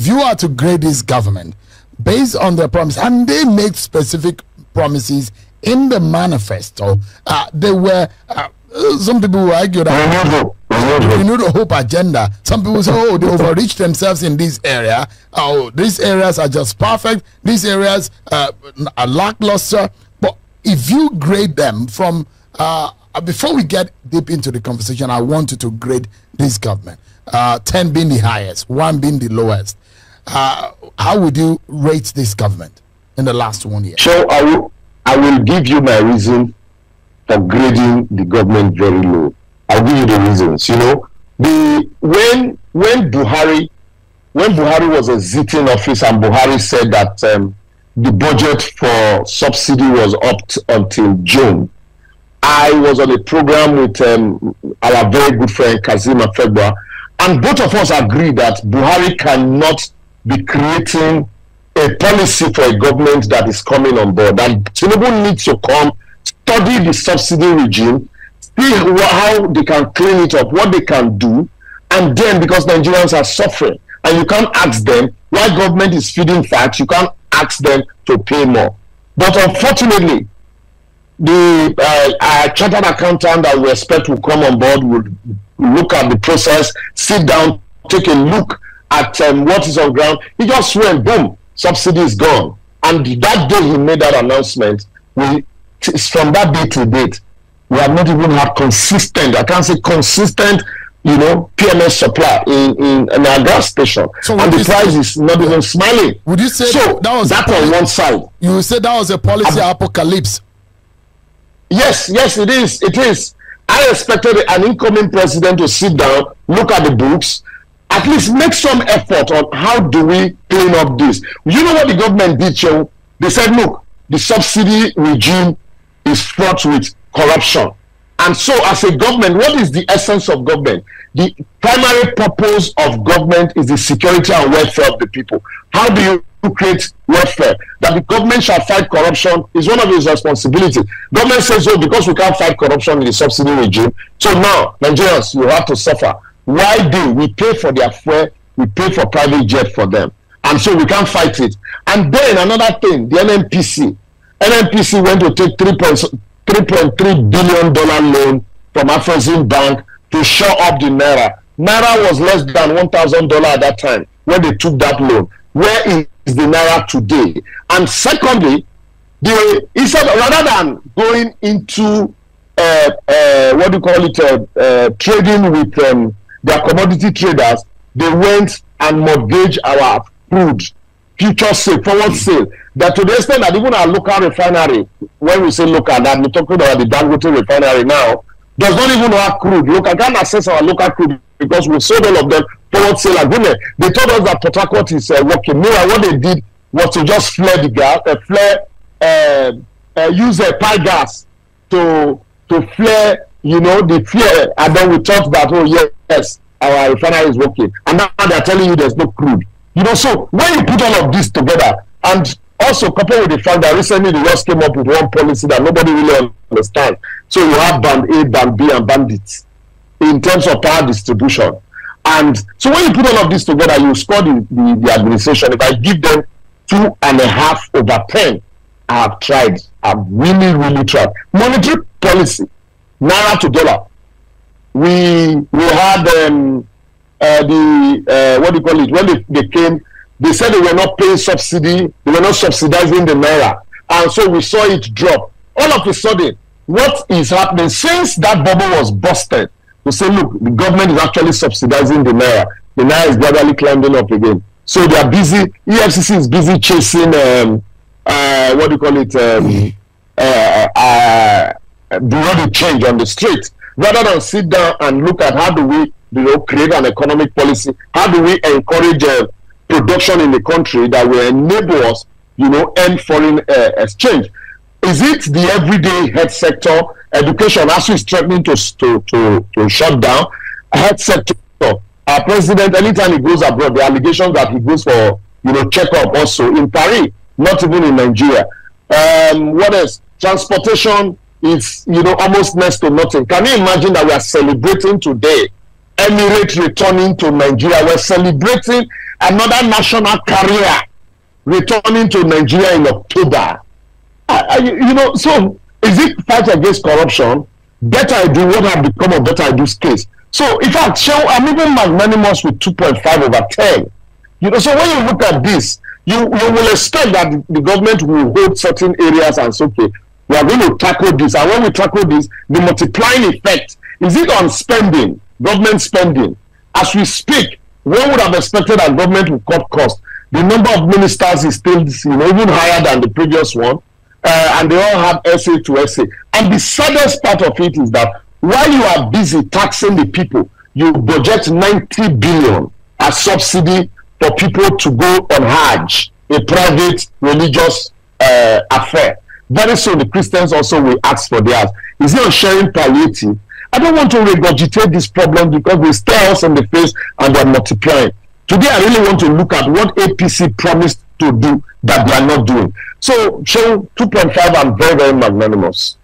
if you are to grade this government based on their promise, and they make specific promises in the manifesto, they were some people will argue that you know the hope agenda. Some people say, oh, they overreached themselves in this area. Oh, these areas are just perfect. These areas are lackluster. But if you grade them from before we get deep into the conversation, I want you to grade this government. 10 being the highest, 1 being the lowest. How would you rate this government in the last 1 year? So I will give you my reason for grading the government very low. I'll give you the reasons. You know, when Buhari was exiting office and Buhari said that the budget for subsidy was up until June, I was on a program with our very good friend Kazim Afegwa, and both of us agreed that Buhari cannot be creating a policy for a government that is coming on board. And Tinubu needs to come, study the subsidy regime, see how they can clean it up, what they can do, and then, because Nigerians are suffering, and you can't ask them why government is feeding facts, you can't ask them to pay more. But unfortunately, the chartered accountant that we expect will come on board will look at the process, sit down, take a look at what is on ground. He just went, boom, subsidy is gone. And that day he made that announcement, from that day to date, we have not even had consistent, I can't say consistent, you know, PMS supply in our gas station. So and the price is not even smiling. Would you say so that was on one side? You would say that was a policy apocalypse? Yes, it is. It is. I expected an incoming president to sit down, look at the books, at least make some effort on how do we clean up this. You know what the government did, Joe? They said, look, the subsidy regime is fraught with corruption. And so as a government, what is the essence of government? The primary purpose of government is the security and welfare of the people. How do you create welfare? That the government shall fight corruption is one of its responsibilities. Government says, oh, because we can't fight corruption in the subsidy regime, so now Nigerians, you have to suffer. Why do we pay for their fuel? We pay for private jet for them. And so we can't fight it. And then another thing, the NNPC went to take $3.3 billion loan from Afrexim Bank to shore up the Naira. Naira was less than $1,000 at that time when they took that loan. Where is the Naira today? And secondly, rather than going into trading with their commodity traders, they went and mortgaged our crude future sale, forward sale. That to the extent that even our local refinery, when we say local, that we're talking about the Dangote refinery now, does not even have crude. Local can't access our local crude because we sold all of them forward sale agreement. They told us that Port Harcourt is working. Meanwhile, what they did was to just flare the gas, use a pie gas to flare, you know, the flare, and then we thought that, oh yes, our refinery is working, and now they're telling you there's no crude. You know, so when you put all of this together, and also coupled with the fact that recently the West came up with one policy that nobody really understands. So you have band A, band B, and bandits in terms of power distribution. And so when you put all of this together, you score the administration. If I give them 2.5 over 10, I have tried. I've really, really tried. Monetary policy, Naira to dollar. We had what do you call it? When they came, they said they were not paying subsidy, they were not subsidizing the Naira. And so we saw it drop. All of a sudden, what is happening since that bubble was busted? We say, look, the government is actually subsidizing the Naira. The Naira is gradually climbing up again. So they are busy, EFCC is busy chasing, what do you call it, bureau de change on the street. Rather than sit down and look at how do we, create an economic policy, how do we encourage production in the country that will enable us, end foreign exchange. Is it the everyday health sector, education actually is threatening to shut down? Health sector, our president, anytime he goes abroad, the allegations that he goes for, checkup also in Paris, not even in Nigeria. What else? Transportation is, almost next to nothing. Can you imagine that we are celebrating today Emirates returning to Nigeria? We're celebrating, another national carrier returning to Nigeria in October. You know, so is it fight against corruption? Better I do, what have become of Better I Do's case? So in fact, I'm even magnanimous with 2.5 over 10. You know, so when you look at this, you will expect that the government will hold certain areas and say, okay, we are going to tackle this. And when we tackle this, the multiplying effect, is it on spending, government spending? As we speak, one would have expected that government will cut costs. The number of ministers is still, you know, even higher than the previous one. And they all have essay to essay. And the saddest part of it is that while you are busy taxing the people, you budget 90 billion as subsidy for people to go on Hajj, a private religious affair. Very soon the Christians also will ask for theirs. Is it on sharing palliative? I don't want to regurgitate this problem because they stare us in the face and they're multiplying. Today I really want to look at what APC promised to do that they are not doing. So, 2.5, I'm very, very magnanimous.